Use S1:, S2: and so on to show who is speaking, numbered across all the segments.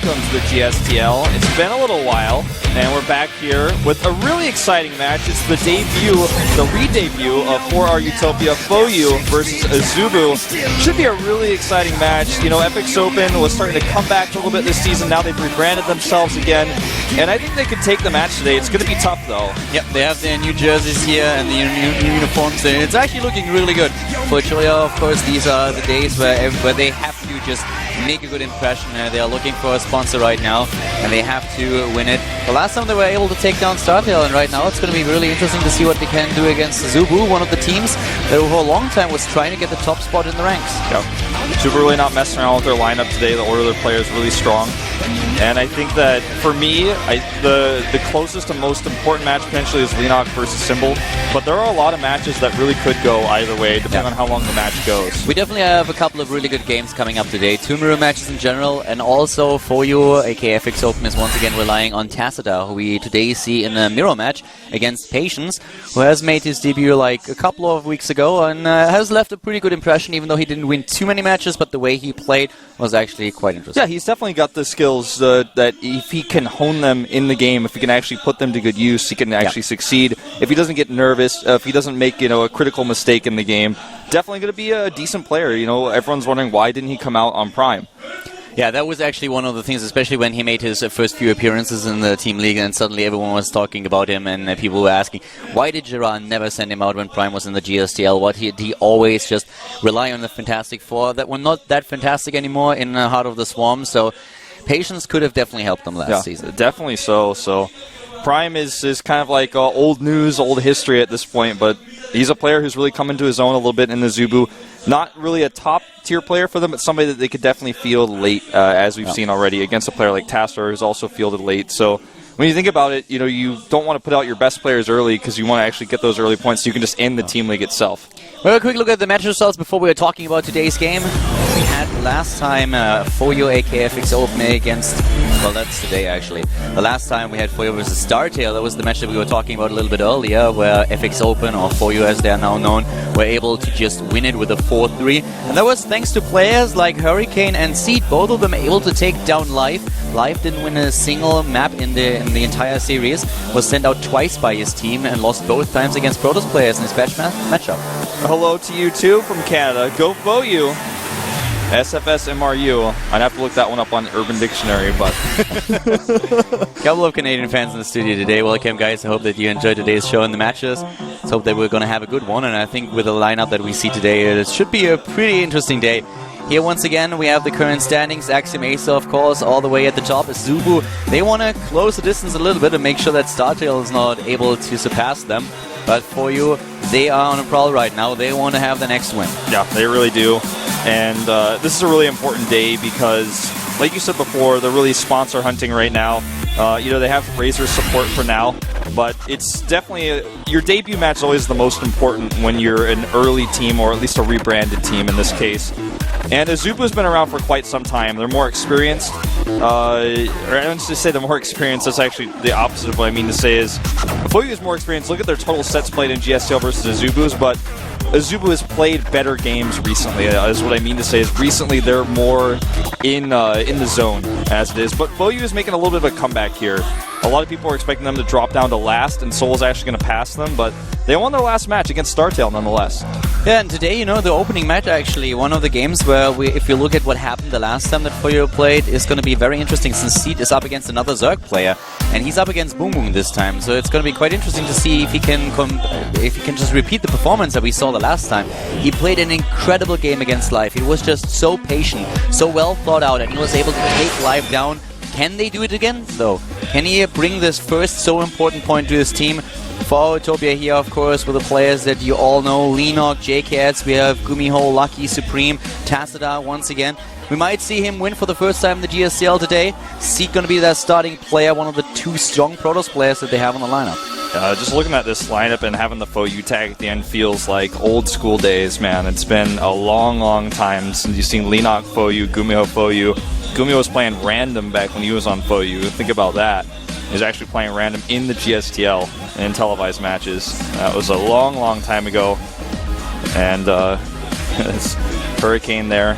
S1: welcome to the GSTL. It's been a little while, and we're back here with a really exciting match. It's the debut, the re-debut of 4R Utopia FOU versus Azubu. Should be a really exciting match. You know, Epic's Open was starting to come back a little bit this season. Now they've rebranded themselves again, and I think they could take the match today. It's going to be tough, though.
S2: Yep, they have their new jerseys here and the new uniforms, and it's actually looking really good. For Chile, of course, these are the days where they have to just make a good impression. They are looking for a sponsor right now, and they have to win it. The last time they were able to take down StarTale, and right now it's going to be really interesting to see what they can do against Azubu, one of the teams that for a long time was trying to get the top spot in the ranks.
S1: Yep. Azubu really not messing around with their lineup today. The order of their players really strong. And I think that, for me, the closest and most important match potentially is Lenok versus Symbol. But there are a lot of matches that really could go either way, depending on how long the match goes.
S2: We definitely have a couple of really good games coming up today. 2 mirror matches in general, and also FOU, aka FX Open, is once again relying on Tacita, who we today see in a mirror match against Patience, who has made his debut like a couple of weeks ago and has left a pretty good impression, even though he didn't win too many matches, but the way he played was actually quite interesting.
S1: Yeah, he's definitely got the skills that if he can hone them in the game, if he can actually put them to good use, he can actually succeed. If he doesn't get nervous, if he doesn't make, you know, a critical mistake in the game, definitely going to be a decent player. You know, everyone's wondering why didn't he come out on Prime.
S2: Yeah, that was actually one of the things, especially when he made his first few appearances in the Team League, and suddenly everyone was talking about him, and people were asking, why did Gerard never send him out when Prime was in the GSTL? What did he always just rely on the Fantastic Four that were not that fantastic anymore in Heart of the Swarm? So Patience could have definitely helped them last season.
S1: Definitely so. So Prime is kind of like old news, old history at this point, but he's a player who's really come into his own a little bit in the Azubu. Not really a top-tier player for them, but somebody that they could definitely field late, as we've seen already, against a player like Tasser, who's also fielded late. So when you think about it, you know, you don't want to put out your best players early because you want to actually get those early points so you can just end the team league itself.
S2: Well, a quick look at the match results before we were talking about today's game. We had last time FOU aka FX Open against, well, that's today actually. The last time we had FOU versus StarTale, that was the match that we were talking about a little bit earlier, where FX Open, or FOU as they are now known, were able to just win it with a 4-3. And that was thanks to players like Hurricane and Seed, both of them able to take down Live. Live didn't win a single map in the entire series, was sent out twice by his team, and lost both times against Protoss players in his matchup.
S1: Hello to you too from Canada. Go FOU. SFS MRU. I'd have to look that one up on Urban Dictionary, but
S2: couple of Canadian fans in the studio today. Welcome, guys. I hope that you enjoyed today's show and the matches. Let's hope that we're going to have a good one, and I think with the lineup that we see today, it should be a pretty interesting day. Here, once again, we have the current standings. Axiom-Acer, of course, all the way at the top. Azubu, they want to close the distance a little bit and make sure that StarTale is not able to surpass them. But for you, they are on a prowl right now. They want to have the next win.
S1: Yeah, they really do. And this is a really important day because, like you said before, they're really sponsor hunting right now. You know, they have Razor's support for now, but it's definitely your debut match is always the most important when you're an early team, or at least a rebranded team in this case. And Azubu's been around for quite some time. They're more experienced. Or I don't just say they're more experienced. That's actually the opposite of what I mean to say is FOU is more experienced. Look at their total sets played in GSTL versus Azubu's, but Azubu has played better games recently, is what I mean to say. Is recently they're more in the zone as it is. But FOU is making a little bit of a comeback here. A lot of people are expecting them to drop down to last, and Seoul's actually going to pass them, but they won their last match against StarTale nonetheless.
S2: Yeah, and today, you know, the opening match, actually, one of the games where if you look at what happened the last time that FOU played, is going to be very interesting, since Seed is up against another Zerg player, and he's up against Boom Boom this time. So it's going to be quite interesting to see if he can just repeat the performance that we saw the last time. He played an incredible game against Live. He was just so patient, so well thought out, and he was able to take Live down. Can they do it again, though? Can he bring this first so important point to his team? For Utopia here, of course, with the players that you all know, Lenok, JCats, we have Gumiho, Lucky, Supreme, Tacita once again. We might see him win for the first time in the GSTL today. Seek going to be their starting player, one of the 2 strong Protoss players that they have on the lineup.
S1: Just looking at this lineup and having the FOU tag at the end feels like old school days, man. It's been a long, long time since you've seen Lenok FOU, Gumiho FOU. Gumiho was playing random back when he was on FOU. Think about that. He was actually playing random in the GSTL in televised matches. That was a long, long time ago. And Hurricane there.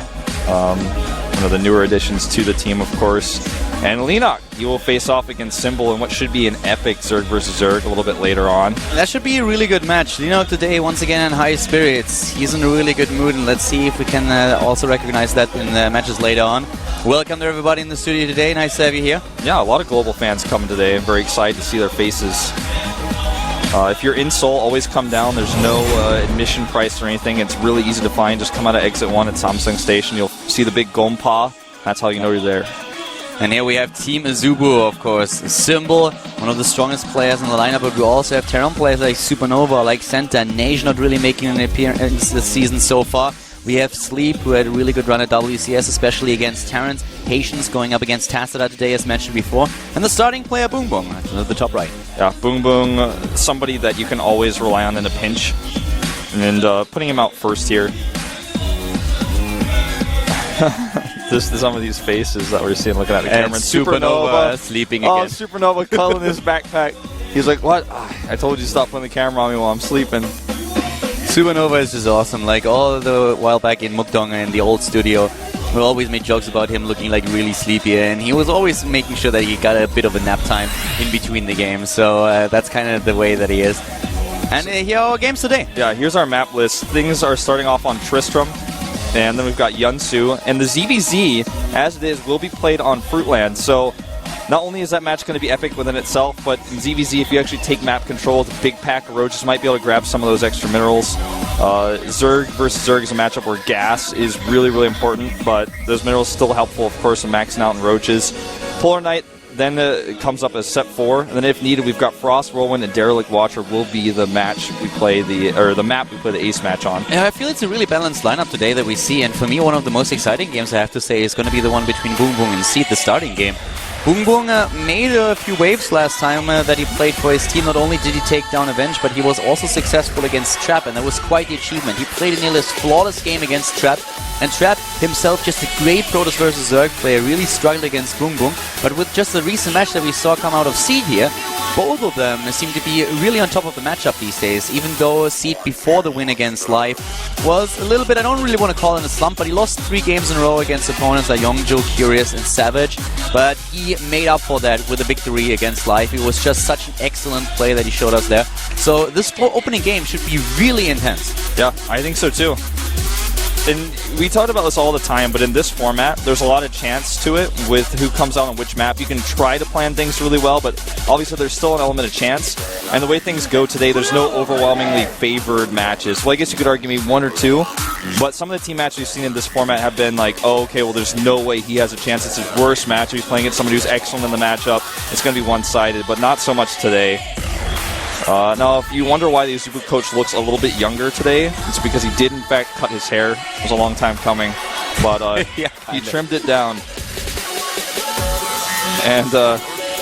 S1: One of the newer additions to the team, of course. And Lenok, he will face off against Symbol in what should be an epic Zerg versus Zerg a little bit later on.
S2: That should be a really good match. Lenok today, once again, in high spirits. He's in a really good mood, and let's see if we can also recognize that in the matches later on. Welcome to everybody in the studio today. Nice to have you here.
S1: Yeah, a lot of global fans coming today. I'm very excited to see their faces. If you're in Seoul, always come down. There's no admission price or anything. It's really easy to find. Just come out of exit 1 at Samsung Station. You'll see the big GOMTV. That's how you know you're there.
S2: And here we have Team Azubu, of course. Symbol, one of the strongest players in the lineup, but we also have Terran players like Supernova, like Senta, Nage not really making an appearance this season so far. We have Sleep, who had a really good run at WCS, especially against Terrans. Haitians going up against Tassadar today, as mentioned before. And the starting player, Boom Boom, at the top right.
S1: Yeah, Boom Boom, somebody that you can always rely on in a pinch. And putting him out first here. Some of these faces that we're seeing looking at the camera.
S2: And Supernova sleeping again.
S1: Oh, Supernova culling his backpack. He's like, what? I told you to stop putting the camera on me while I'm sleeping.
S2: Supernova is just awesome. Like all the while back in Mukdong in the old studio, we always made jokes about him looking like really sleepy, and he was always making sure that he got a bit of a nap time in between the games. So that's kind of the way that he is. And here are our games today.
S1: Yeah, here's our map list. Things are starting off on Tristram. And then we've got Yunsu. And the ZVZ, as it is, will be played on Fruitland. So not only is that match going to be epic within itself, but in ZVZ, if you actually take map control with a big pack of roaches, might be able to grab some of those extra minerals. Zerg versus Zerg is a matchup where gas is really, really important, but those minerals are still helpful, of course, in maxing out in roaches. Polar Knight then comes up as set 4, and then if needed, we've got Frost, Whirlwind, and Derelict Watcher will be the match we play the map we play the ace match on.
S2: Yeah, I feel it's a really balanced lineup today that we see, and for me, one of the most exciting games, I have to say, is going to be the one between Boom Boom and Seed, the starting game. Boom Boom made a few waves last time that he played for his team. Not only did he take down Avenge, but he was also successful against Trap, and that was quite the achievement. He played a nearly flawless game against Trap, and Trap himself, just a great Protoss versus Zerg player, really struggled against Boom Boom. But with just the recent match that we saw come out of Seed here, both of them seem to be really on top of the matchup these days, even though Seed before the win against Live was a little bit, I don't really want to call it a slump, but he lost 3 games in a row against opponents like Yongjo, Curious, and Savage. But he made up for that with a victory against Live. It was just such an excellent play that he showed us there. So this opening game should be really intense.
S1: Yeah, I think so too. And we talk about this all the time, but in this format, there's a lot of chance to it with who comes out on which map. You can try to plan things really well, but obviously there's still an element of chance. And the way things go today, there's no overwhelmingly favored matches. Well, I guess you could argue maybe 1 or 2, but some of the team matches we've seen in this format have been like, oh, okay, well, there's no way he has a chance. It's his worst match. He's playing against somebody who's excellent in the matchup. It's going to be one-sided, but not so much today. Now, if you wonder why the Azubu coach looks a little bit younger today, it's because he did, in fact, cut his hair. It was a long time coming, but
S2: yeah,
S1: he trimmed it down. And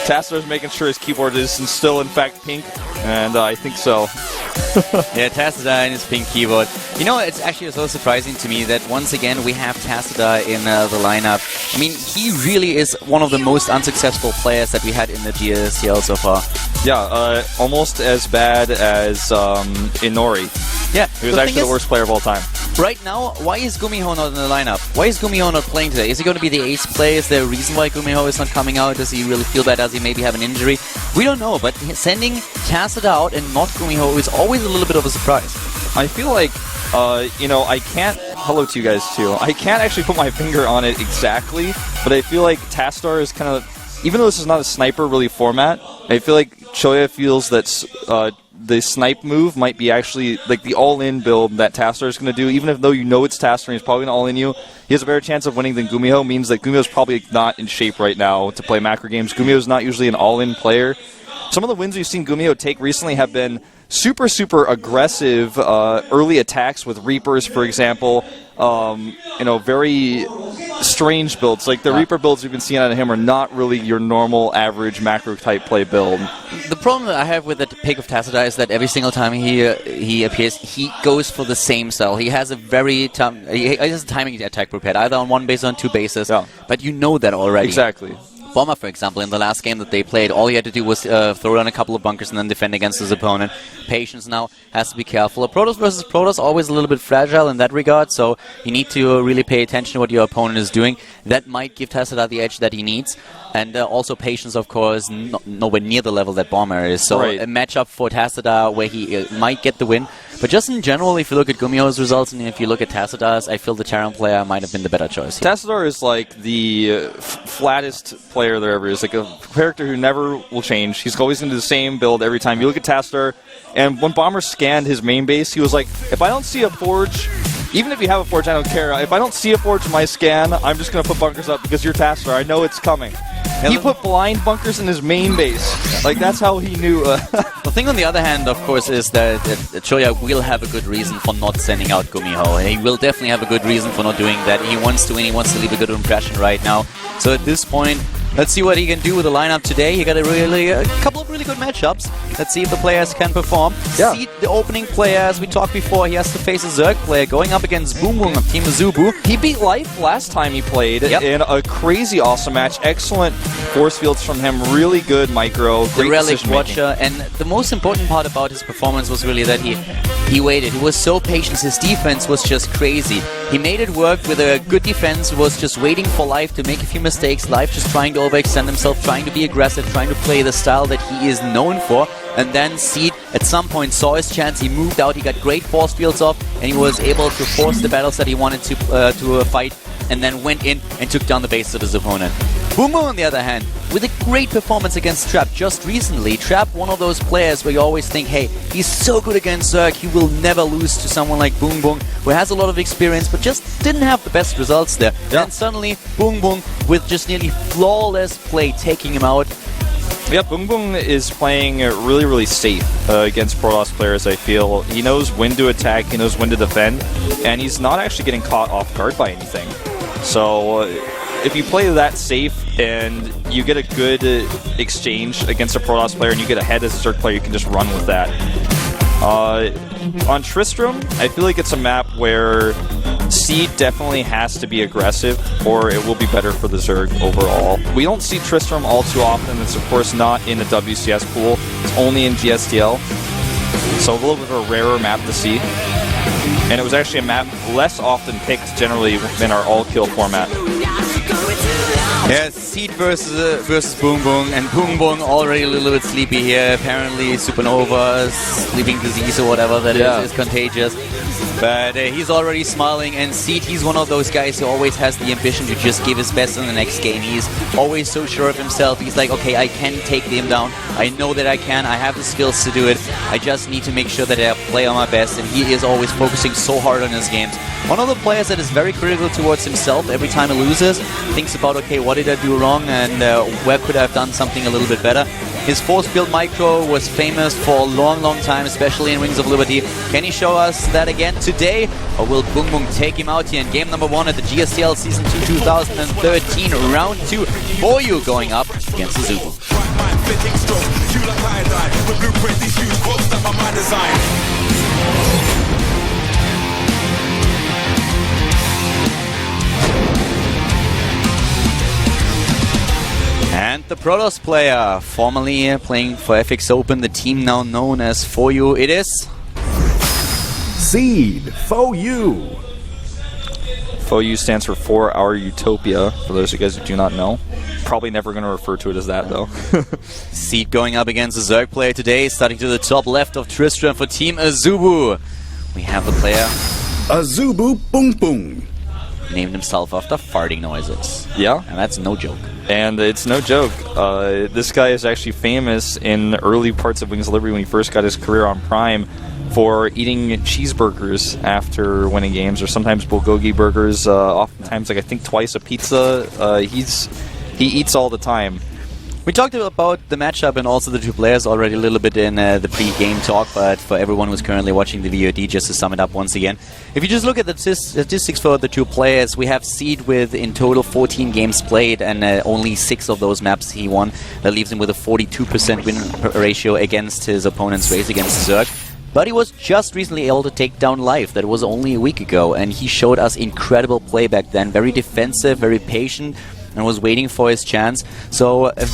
S1: Tassador's making sure his keyboard is still, in fact, pink, and I think so.
S2: Yeah, Tassadar and his pink keyboard. You know, it's actually so surprising to me that once again we have Tassadar in the lineup. I mean, he really is one of the most unsuccessful players that we had in the GSTL so far.
S1: Yeah, almost as bad as Inori.
S2: Yeah,
S1: he was actually the worst player of all time.
S2: Right now, why is Gumiho not in the lineup? Why is Gumiho not playing today? Is he going to be the ace player? Is there a reason why Gumiho is not coming out? Does he really feel bad? Does he maybe have an injury? We don't know, but sending Tassadar out and not Gumiho is always a little bit of a surprise.
S1: I feel like, you know, I can't... Hello to you guys, too. I can't actually put my finger on it exactly, but I feel like Tassadar is kind of... Even though this is not a sniper really format, I feel like Choya feels that the snipe move might be actually like the all-in build that Tassadar is going to do. Even though you know it's Tassadar and he's probably going to all-in you, he has a better chance of winning than Gumiho. Means that Gumiho's probably not in shape right now to play macro games. Gumiho's not usually an all-in player. Some of the wins we've seen Gumiho take recently have been super, super aggressive early attacks with Reapers, for example. You know, very strange builds. Like the Reaper builds we've been seeing out of him are not really your normal average macro type play build.
S2: The problem that I have with the pick of Tassadar is that every single time he appears, he goes for the same style. He has a very he has a timing attack prepared, either on one base or on 2 bases. Yeah. But you know that already.
S1: Exactly.
S2: Bomber, for example, in the last game that they played, all he had to do was throw down a couple of bunkers and then defend against his opponent. Patience now has to be careful. A Protoss versus Protoss always a little bit fragile in that regard, so you need to really pay attention to what your opponent is doing. That might give Tassadar the edge that he needs. And also Patience, of course, nowhere near the level that Bomber is. So a matchup for Tassadar where he might get the win. But just in general, if you look at Gumiho's results and if you look at Tassadar's, I feel the Terran player might have been the better choice here.
S1: Tassadar is like the flattest player there ever is. Like a character who never will change. He's always into the same build every time. You look at Tassadar, and when Bomber scanned his main base, he was like, if I don't see a forge, even if you have a forge, I don't care. If I don't see a forge in my scan, I'm just going to put bunkers up because you're Tassadar. I know it's coming. He put blind bunkers in his main base. Like, that's how he knew.
S2: The thing on the other hand, of course, is that Choya will have a good reason for not sending out Gumiho. He will definitely have a good reason for not doing that. He wants to win. He wants to leave a good impression right now. So at this point, let's see what he can do with the lineup today. He got a couple of really good matchups. Let's see if the players can perform.
S1: Yeah.
S2: See the opening player, as we talked before, he has to face a Zerg player going up against Boom Boom of Team Azubu.
S1: He beat Life last time he played in a crazy awesome match. Excellent force fields from him. Really good micro. Great
S2: the Relic
S1: decision making.
S2: Watcher. And the most important part about his performance was really that he waited. He was so patient. His defense was just crazy. He made it work with a good defense. He was just waiting for Life to make a few mistakes. Life just trying to overextend himself, trying to be aggressive, trying to play the style that he is known for. And then Seed at some point saw his chance. He moved out. He got great force fields off, and he was able to force the battles that he wanted to fight, and then went in and took down the base of his opponent. Boom Boom, on the other hand, with a great performance against Trap just recently. Trap, one of those players where you always think, hey, he's so good against Zerg, he will never lose to someone like Boom Boom, who has a lot of experience, but just didn't have the best results there.
S1: Yeah.
S2: And suddenly, Boom Boom, with just nearly flawless play, taking him out.
S1: Yeah, Boom Boom is playing really, really safe against Protoss players, I feel. He knows when to attack, he knows when to defend, and he's not actually getting caught off guard by anything. So if you play that safe and you get a good exchange against a Protoss player and you get ahead as a Zerg player, you can just run with that. On Tristram, I feel like it's a map where Seed definitely has to be aggressive, or it will be better for the Zerg overall. We don't see Tristram all too often. It's, of course, not in the WCS pool. It's only in GSTL. So a little bit of a rarer map to see. And it was actually a map less often picked, generally, in our all-kill format.
S2: Yeah, Seed versus Boom Boom, and Boom Boom already a little bit sleepy here. Apparently, Supernova, sleeping disease or whatever that is contagious. But he's already smiling, and Seed, he's one of those guys who always has the ambition to just give his best in the next game. He's always so sure of himself. He's like, okay, I can take him down. I know that I can. I have the skills to do it. I just need to make sure that I play on my best, and he is always focusing so hard on his games. One of the players that is very critical towards himself every time he loses, thinks about, okay, what did I do wrong, and where could I have done something a little bit better. His force field micro was famous for a long, long time, especially in Wings of Liberty. Can he show us that again today, or will Boom Boom take him out here in game number 1 at the GSTL Season 2 2013 Round 2 for you, going up against Azubu? And the Protoss player, formerly playing for FX Open, the team now known as For You, it is
S3: Seed, For You.
S1: For You stands for 4 Hour Utopia, for those of you guys who do not know. Probably never going to refer to it as that, though.
S2: Seed going up against a Zerg player today, starting to the top left of Tristram for Team Azubu. We have the player
S3: Azubu Boom Boom.
S2: named himself after farting noises.
S1: Yeah.
S2: And that's no joke.
S1: And it's no joke. This guy is actually famous in early parts of Wings of Liberty when he first got his career on Prime for eating cheeseburgers after winning games, or sometimes bulgogi burgers, oftentimes, like I think twice a pizza. He eats all the time.
S2: We talked about the matchup and also the two players already a little bit in the pre-game talk, but for everyone who's currently watching the VOD, just to sum it up once again, if you just look at the statistics for the two players, we have Seed with in total 14 games played, and only 6 of those maps he won. That leaves him with a 42% win ratio against his opponent's race against Zerg. But he was just recently able to take down Life. That was only a week ago, and he showed us incredible play back then. Very defensive, very patient. and was waiting for his chance. So a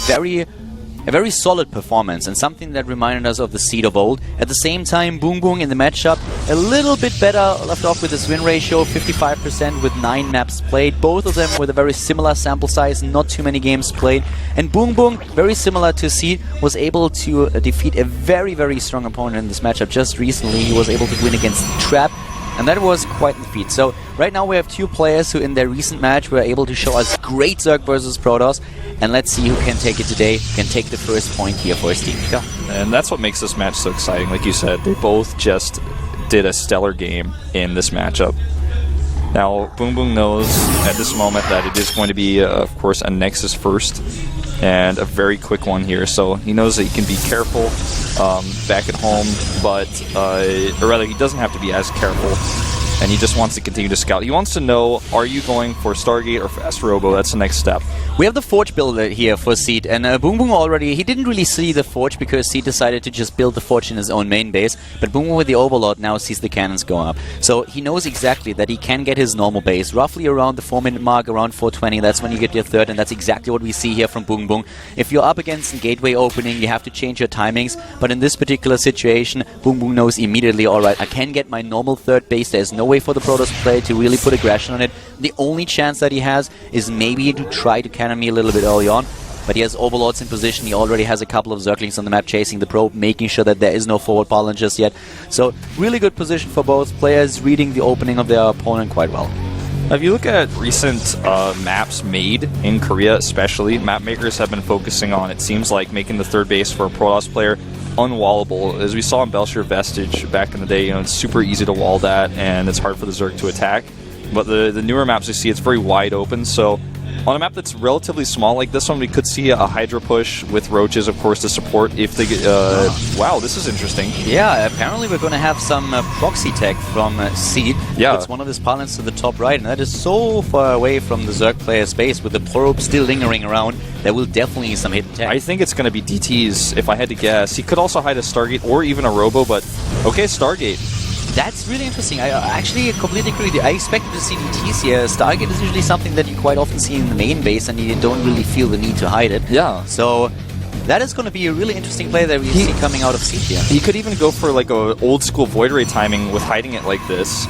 S2: very solid performance, and something that reminded us of the Seed of old. At the same time, Boom Boom in the matchup a little bit better, left off with his win ratio, 55% with 9 maps played. Both of them with a very similar sample size, not too many games played. And Boom Boom, very similar to Seed, was able to defeat a very strong opponent in this matchup. Just recently, he was able to win against Trap, and that was quite the feat. So right now we have 2 players who in their recent match were able to show us great Zerg versus Protoss, and let's see who can take it today, can take the first point here for his team.
S1: Yeah, and that's what makes this match so exciting. Like you said, they both just did a stellar game in this matchup. Now, Boom Boom knows at this moment that it is going to be, of course, a Nexus first, and a very quick one here. So he knows that he can be careful back at home, but, or rather, he doesn't have to be as careful. And he just wants to continue to scout. He wants to know, are you going for Stargate or Fast Robo? That's the next step.
S2: We have the Forge builder here for Seed, and Boom Boom already, he didn't really see the Forge because Seed decided to just build the Forge in his own main base, but Boom Boom with the Overlord now sees the cannons going up. So he knows exactly that he can get his normal base, roughly around the 4-minute mark, around 4:20, that's when you get your third, and that's exactly what we see here from Boom Boom. If you're up against a gateway opening, you have to change your timings, but in this particular situation, Boom Boom knows immediately, alright, I can get my normal third base, there's no way for the Protoss player to really put aggression on it. The only chance that he has is maybe to try to cannon me a little bit early on, but he has Overlords in position, he already has a couple of Zerglings on the map chasing the probe, making sure that there is no forward pollen just yet. So really good position for both players, reading the opening of their opponent quite well.
S1: Now, if you look at recent maps made in Korea especially, map makers have been focusing on, it seems like, making the third base for a Protoss player unwallable. As we saw in Belshire Vestige back in the day, it's super easy to wall that, and it's hard for the Zerg to attack. But the newer maps we see, it's very wide open, so on a map that's relatively small like this one, we could see a Hydra push with Roaches, of course, to support if they get... wow, this is interesting.
S2: Yeah, apparently we're going to have some proxy tech from Seed.
S1: Yeah.
S2: It's one of his pilots to the top right, and that is so far away from the Zerg player's base, with the probe still lingering around. There will definitely be some hidden tech.
S1: I think it's going to be DTs, if I had to guess. He could also hide a Stargate or even a Robo, but okay, Stargate.
S2: That's really interesting. I actually completely agree with you. I expected to see DTs here. Stargate is usually something that you quite often see in the main base, and you don't really feel the need to hide it.
S1: Yeah.
S2: So that is going to be a really interesting play that we see coming out of Seed here.
S1: He could even go for like a old school Void Ray timing with hiding it like this.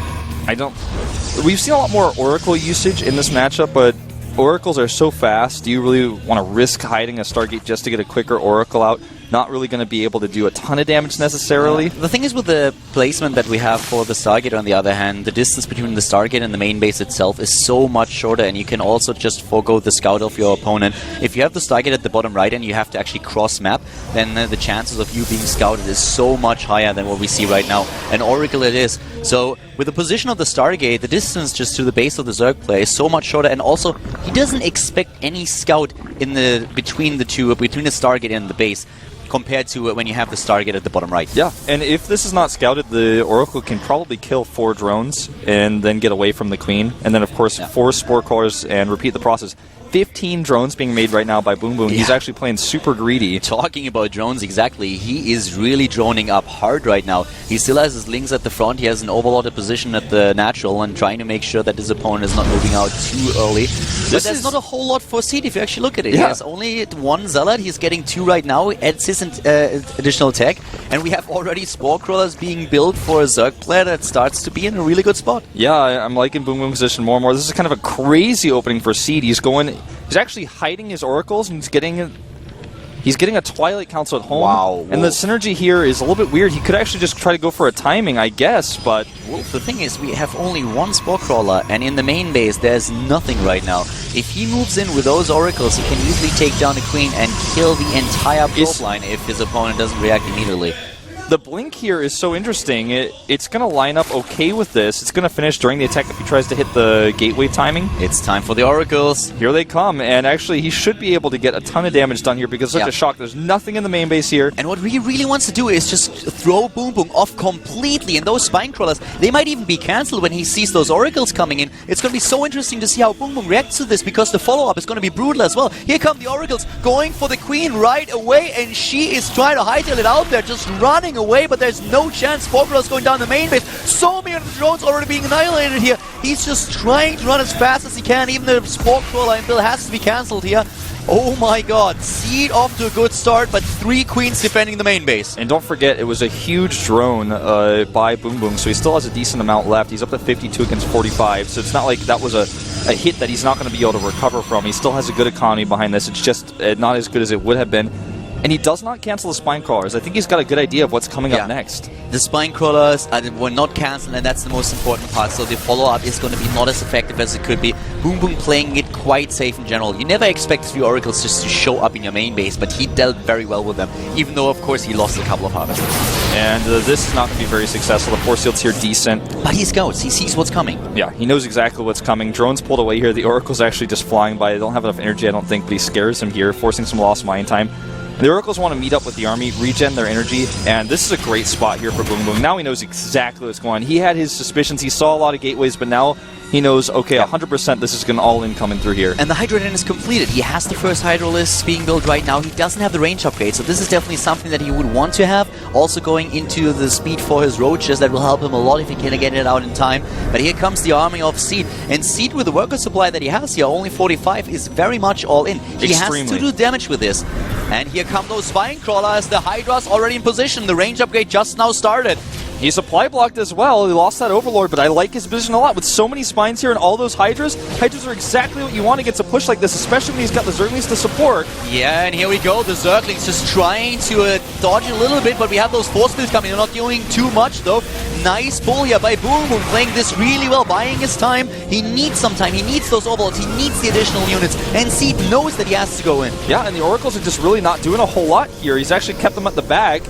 S1: We've seen a lot more Oracle usage in this matchup, but Oracles are so fast. Do you really want to risk hiding a Stargate just to get a quicker Oracle out? Not really going to be able to do a ton of damage necessarily.
S2: The thing is, with the placement that we have for the Stargate, on the other hand, the distance between the Stargate and the main base itself is so much shorter, and you can also just forego the scout of your opponent. If you have the Stargate at the bottom right and you have to actually cross map, then the chances of you being scouted is so much higher than what we see right now. An Oracle it is. So with the position of the Stargate, the distance just to the base of the Zerg player is so much shorter, and also he doesn't expect any scout in the between the Stargate and the base, compared to when you have the Stargate at the bottom right.
S1: Yeah, and if this is not scouted, the Oracle can probably kill 4 drones and then get away from the Queen. And then, of course, 4 Spore Cores and repeat the process. 15 drones being made right now by Boom Boom. Yeah. He's actually playing super greedy.
S2: Talking about drones, exactly. He is really droning up hard right now. He still has his links at the front. He has an overloaded position at the natural and trying to make sure that his opponent is not moving out too early. But there's not a whole lot for Seed if you actually look at it. Yeah. He has only 1 Zealot. He's getting 2 right now. Adds his additional tech. And we have already Spore Crawlers being built for a Zerg player that starts to be in a really good spot.
S1: Yeah, I'm liking Boom Boom's position more and more. This is kind of a crazy opening for Seed. He's actually hiding his Oracles, and he's getting a Twilight Council at home.
S2: Wow.
S1: And the synergy here is a little bit weird. He could actually just try to go for a timing, I guess, but...
S2: Wolf, the thing is, we have only 1 Spore Crawler, and in the main base, there's nothing right now. If he moves in with those Oracles, he can easily take down the Queen and kill the entire probe line if his opponent doesn't react immediately.
S1: The blink here is so interesting. It's going to line up okay with this. It's going to finish during the attack if he tries to hit the gateway timing.
S2: It's time for the Oracles.
S1: Here they come, and actually he should be able to get a ton of damage done here because such a shock. There's nothing in the main base here.
S2: And what he really wants to do is just throw Boom Boom off completely, and those Spine Crawlers, they might even be cancelled when he sees those Oracles coming in. It's going to be so interesting to see how Boom Boom reacts to this, because the follow-up is going to be brutal as well. Here come the Oracles going for the Queen right away, and she is trying to hightail it out there, just running running away, but there's no chance. Forkler's going down the main base. So many of the drones already being annihilated here. He's just trying to run as fast as he can. Even the Spore Crawler and Bill has to be cancelled here. Oh my god, Seed off to a good start, but 3 Queens defending the main base.
S1: And don't forget, it was a huge drone by Boom Boom, so he still has a decent amount left. He's up to 52 against 45, so it's not like that was a hit that he's not going to be able to recover from. He still has a good economy behind this. It's just not as good as it would have been. And he does not cancel the Spine Crawlers. I think he's got a good idea of what's coming up next.
S2: The Spine Crawlers were not cancelled, and that's the most important part. So the follow-up is going to be not as effective as it could be. Boom Boom playing it quite safe in general. You never expect 3 Oracles just to show up in your main base, but he dealt very well with them, even though, of course, he lost a couple of harvests.
S1: And this is not going to be very successful. The Force Field's here decent.
S2: But he scouts. He sees what's coming.
S1: Yeah, he knows exactly what's coming. Drone's pulled away here. The Oracle's actually just flying by. They don't have enough energy, I don't think, but he scares him here, forcing some lost mine time. The Oracles want to meet up with the army, regen their energy, and this is a great spot here for Boom Boom. Now he knows exactly what's going on. He had his suspicions, he saw a lot of gateways, but now he knows, okay, 100% this is going to all-in coming through here.
S2: And the Hydro Den is completed. He has the first Hydrolist being built right now. He doesn't have the range upgrade, so this is definitely something that he would want to have. Also going into the speed for his Roaches, that will help him a lot if he can get it out in time. But here comes the army of Seed. And Seed, with the worker supply that he has here, only 45, is very much all in. He has to do damage with this. And here come those Spine Crawlers. The Hydra's already in position. The range upgrade just now started.
S1: He's supply blocked as well. He lost that Overlord, but I like his position a lot. With so many Spines here and all those Hydras, Hydras are exactly what you want against a push like this, especially when he's got the Zerglings to support.
S2: Yeah, and here we go. The Zerglings just trying to dodge a little bit, but we have those Force Fields coming. They're not doing too much, though. Nice pull here by Boom Boom, playing this really well, buying his time. He needs some time. He needs those Overlords. He needs the additional units. And Seed knows that he has to go in.
S1: Yeah, and the Oracles are just really not doing a whole lot here. He's actually kept them at the back.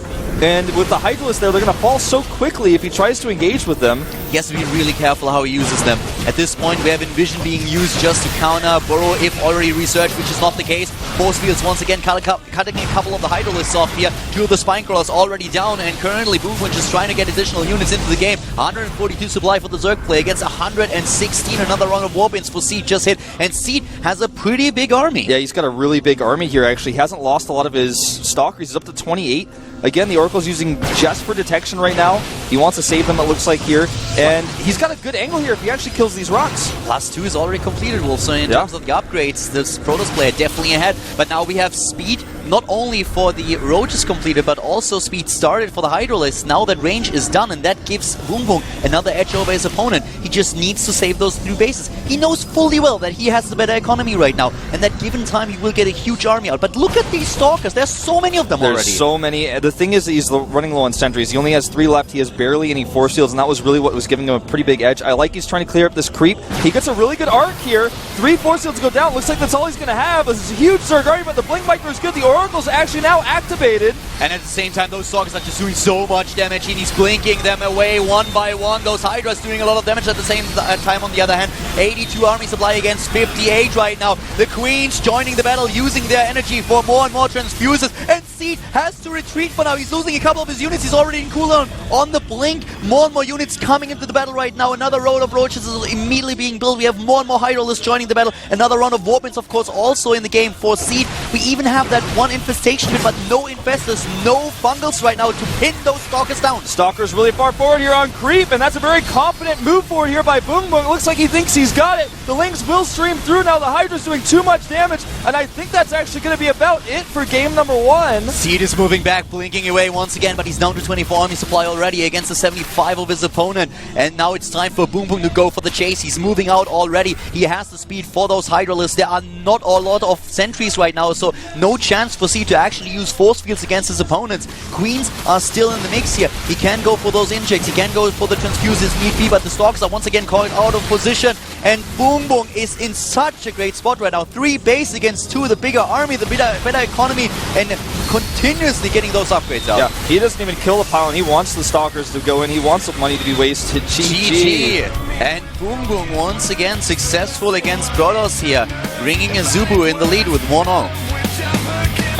S1: And with the Hydralisk there, they're going to fall so quickly if he tries to engage with them.
S2: He has to be really careful how he uses them. At this point, we have Envision being used just to counter Burrow if already researched, which is not the case. Force Fields once again cutting a couple of the Hydralisks off here. 2 of the Spine Crawlers already down, and currently Boom Boom just trying to get additional units into the game. 142 supply for the Zerg player against 116. Another round of Warbins for Seed just hit, and Seed has a pretty big army.
S1: Yeah, he's got a really big army here, actually. He hasn't lost a lot of his Stalkers. He's up to 28. Again, the Oracle's using just for detection right now. He wants to save them, it looks like, here. And he's got a good angle here if he actually kills these rocks.
S2: +2 is already completed, Wolf. So in terms of the upgrades, this Protoss player definitely ahead. But now we have speed, not only for the Roaches completed, but also speed started for the Hydrolist. Now that range is done, and that gives Boom Boom another edge over his opponent. He just needs to save those 3 bases. He knows fully well that he has the better economy right now, and that given time he will get a huge army out. But look at these Stalkers. There's so many of them already.
S1: There's so many. The thing is that he's running low on sentries. He only has 3 left. He has barely any Force Fields, and that was really what was giving him a pretty big edge. I like he's trying to clear up this creep. He gets a really good arc here. 3 Force Fields go down. Looks like that's all he's going to have. This is a huge Zerg army, but the Blink Micro is good. The Oracle's actually now activated.
S2: And at the same time, those Stalkers are just doing so much damage, and he's blinking them away one by one. Those Hydras doing a lot of damage at the same time on the other hand. 82 army supply against 58 right now. The Queens joining the battle, using their energy for more and more transfuses. And Seed has to retreat for now. He's losing a couple of his units. He's already in cooldown on the Blink. More and more units coming into the battle right now. Another round of Roaches is immediately being built. We have more and more Hydrolists joining the battle. Another round of Warbins, of course, also in the game for Seed. We even have that one infestation hit, but no infestors, no fungals right now to pin those Stalkers down.
S1: Stalker's really far forward here on creep, and that's a very confident move forward here by Boom Boom. It looks like he thinks he's got it. The Lings will stream through now. The Hydra's doing too much damage, and I think that's actually going to be about it for game number 1.
S2: Seed is moving back, blinking away once again, but he's down to 24 army supply already against the 75 of his opponent. And now it's time for Boom Boom to go for the chase. He's moving out already. He has the speed for those Hydralists. There are not a lot of sentries right now, so no chance for Seed to actually use Force Fields against his opponents. Queens are still in the mix here. He can go for those injects. He can go for the transfuses need be, but the Stalkers are once again caught out of position. And Boom Boom is in such a great spot right now. 3 base against 2, the bigger army, the better economy, and continuously getting those upgrades out.
S1: Yeah, he doesn't even kill the pile, and he wants the Stalkers to go in. He wants the money to be wasted. GG.
S2: And Boom Boom once again successful against Protoss here, bringing Azubu in the lead with 1-0.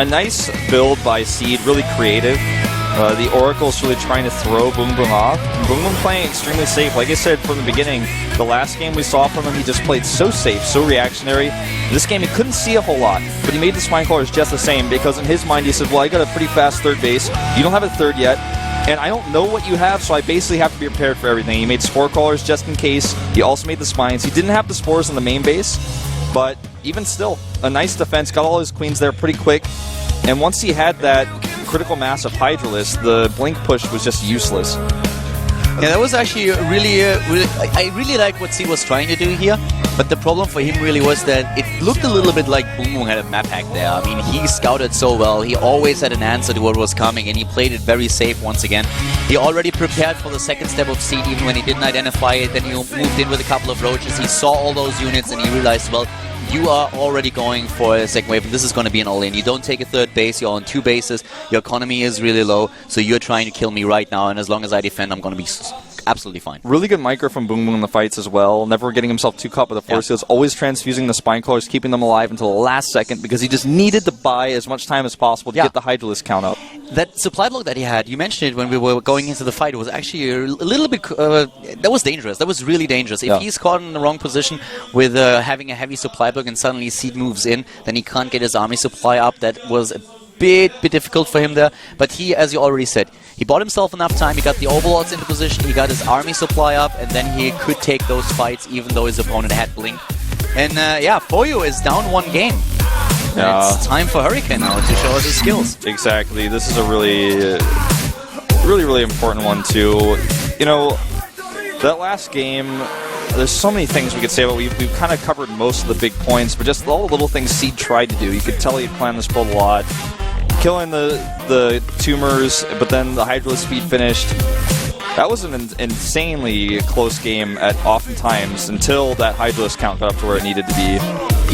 S1: A nice build by Seed, really creative. The Oracle's really trying to throw Boom Boom off. Boom Boom playing extremely safe. Like I said from the beginning, the last game we saw from him, he just played so safe, so reactionary. This game, he couldn't see a whole lot, but he made the Spine Crawlers just the same, because in his mind, he said, well, I got a pretty fast third base. You don't have a third yet. and I don't know what you have, so I basically have to be prepared for everything. He made Spore Crawlers just in case. He also made the Spines. He didn't have the Spores on the main base, but even still, a nice defense. Got all his Queens there pretty quick, and once he had that critical mass of Hydralisk, the Blink push was just useless.
S2: Yeah, that was actually I really like what C was trying to do here, but the problem for him really was that it looked a little bit like Boom had a map hack there. I mean, he scouted so well, he always had an answer to what was coming, and he played it very safe once again. He already prepared for the second step of Seed, even when he didn't identify it, then he moved in with a couple of roaches, he saw all those units, and he realized, well, you are already going for a second wave, and this is going to be an all-in. You don't take a third base, you're on 2 bases, your economy is really low, so you're trying to kill me right now, and as long as I defend, I'm going to be absolutely fine.
S1: Really good micro from Boom Boom in the fights as well, never getting himself too caught by the force fields, always transfusing the Spine Crawlers, keeping them alive until the last second, because he just needed to buy as much time as possible to get the Hydralisk count up.
S2: That supply block that he had, you mentioned it when we were going into the fight, was actually a little bit... that was dangerous. That was really dangerous. If he's caught in the wrong position with having a heavy supply block and suddenly Seed moves in, then he can't get his army supply up. That was a bit difficult for him there. But he, as you already said, he bought himself enough time, he got the Overlords into position, he got his army supply up, and then he could take those fights even though his opponent had Blink. And yeah, Foyo is down 1 game. It's time for Hurricane now to show us his skills.
S1: Exactly. This is a really important one too. You know, that last game, there's so many things we could say about. We've kind of covered most of the big points, but just all the little things Seed tried to do. You could tell he planned this build a lot. Killing the tumors, but then the Hydralisk speed finished. That was an insanely close game at oftentimes until that Hydralisk count got up to where it needed to be.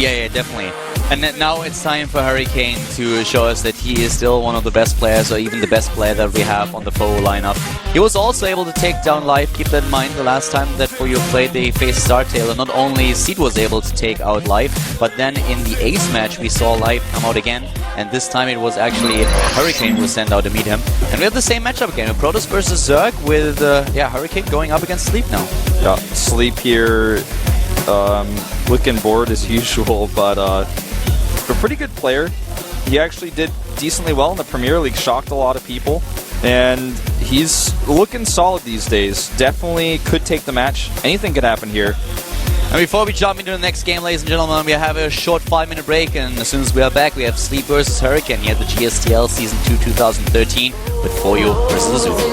S2: Yeah, definitely. And now it's time for Hurricane to show us that he is still one of the best players, or even the best player that we have on the Foe lineup. He was also able to take down Life. Keep that in mind, the last time that Foyo played, they faced Startail, and not only Seed was able to take out Life, but then in the Ace match we saw Life come out again, and this time it was actually Hurricane who was sent out to meet him. And we have the same matchup again, Protoss versus Zerg, with Hurricane going up against Sleep now.
S1: Yeah, Sleep here, looking bored as usual, but a pretty good player. He actually did decently well in the Premier League, shocked a lot of people, and he's looking solid these days. Definitely could take the match. Anything could happen here.
S2: And before we jump into the next game, ladies and gentlemen, we have a short 5-minute break, and as soon as we are back, we have Sleep versus Hurricane here at the GSTL Season 2 2013 with Foyo versus Azubu.